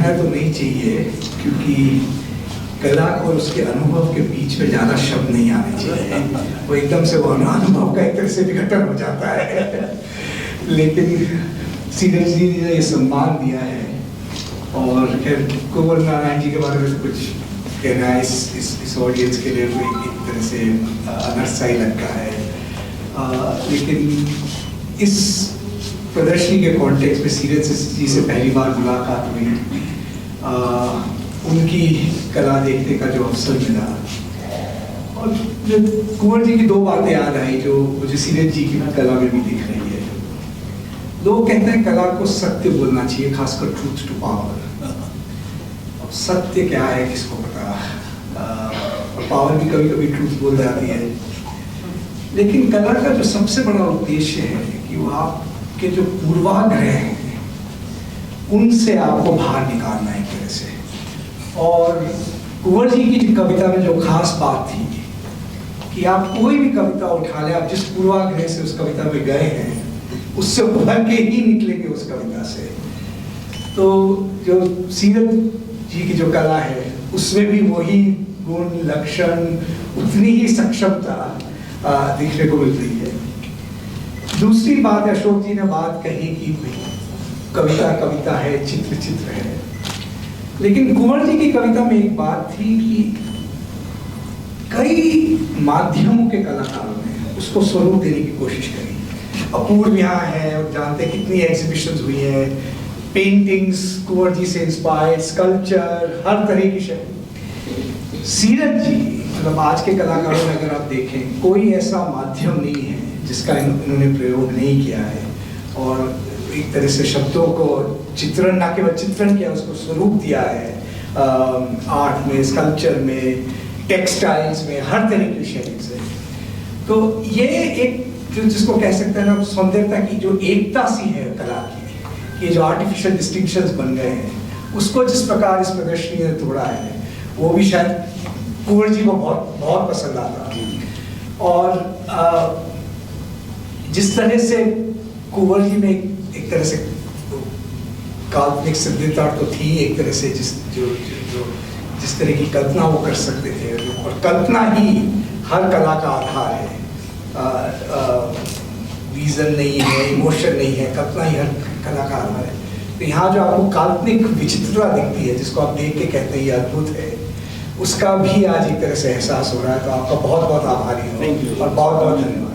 कहना तो नहीं चाहिए, क्योंकि कला और उसके अनुभव के बीच में ज़्यादा शब्द नहीं आने चाहिए। वो एकदम से वो अनुभव का एक तरह से विघटन हो जाता है। लेकिन सीरज जी ने ये सम्मान दिया है, और खैर कुंवर नारायण जी के बारे में तो कुछ कहना है इस ऑडियंस के लिए कोई एक तरह से अनर्सा ही लगता है। लेकिन इस प्रदर्शनी के कॉन्टेक्स्ट में सीरज जी से पहली बार मुलाकात हुई, उनकी कला देखने का जो अवसर मिला, और कुंवर जी की दो बातें याद आई जो मुझे सीरज जी की कला में भी दिख रही है। लोग कहते हैं कला को सत्य बोलना चाहिए, खासकर ट्रूथ टू पावर। सत्य क्या है किसको पता, और पावर भी कभी कभी ट्रूथ बोल जाती है। लेकिन कला का जो सबसे बड़ा उद्देश्य है कि वो आपके जो पूर्वाग्रह हैं उनसे आपको बाहर निकालना एक तरह से। और कुंवर जी की कविता में जो खास बात थी कि आप कोई भी कविता उठा लें, आप जिस पूर्वाग्रह से उस कविता में गए हैं उससे उभर के ही निकलेंगे उस कविता से। तो जो सीरज जी की जो कला है उसमें भी वही गुण लक्षण, उतनी ही सक्षमता देखने को मिल रही है। दूसरी बात अशोक जी ने बात कही कि कविता कविता है, चित्र चित्र है। लेकिन कुंवर जी की कविता में एक बात थी कि कई माध्यमों के कलाकारों ने उसको स्वरूप देने की कोशिश करी। अपूर्व यहाँ है, और जानते हैं कितनी एग्जीबिशंस हुई है, पेंटिंग्स कुंवर जी से इंस्पायर्ड, स्कल्पचर, हर तरह की शैली। सीरज जी मतलब आज के कलाकारों में अगर आप देखें, कोई ऐसा माध्यम नहीं है जिसका इन्होंने प्रयोग नहीं किया है, और एक तरह से शब्दों को चित्रण, ना केवल चित्रण किया, उसको स्वरूप दिया है आर्ट में, स्कल्पचर में, टेक्सटाइल्स में, हर तरह की शैली से। तो ये एक जो जिसको कह सकते हैं ना सौंदर्यता की जो एकता सी है कला की, ये जो आर्टिफिशियल डिस्टिंक्शंस बन गए हैं, उसको जिस प्रकार इस प्रदर्शनी ने तोड़ा है वो भी शायद कुंवर जी को बहुत बहुत पसंद आता। और जिस तरह से कुंवर जी में एक तरह से काल्पनिक सिद्धता तो थी, एक तरह से जिस तरह की कल्पना वो कर सकते थे, और कल्पना ही हर कला का आधार है। रीजन नहीं है, इमोशन नहीं है, कल्पना ही हर कला का आधार है। तो यहाँ जो आपको काल्पनिक विचित्रता दिखती है, जिसको आप देख के कहते हैं ये अद्भुत है, उसका भी आज एक तरह से एहसास हो रहा है। तो आपका बहुत बहुत आभारी हूँ और बहुत बहुत धन्यवाद।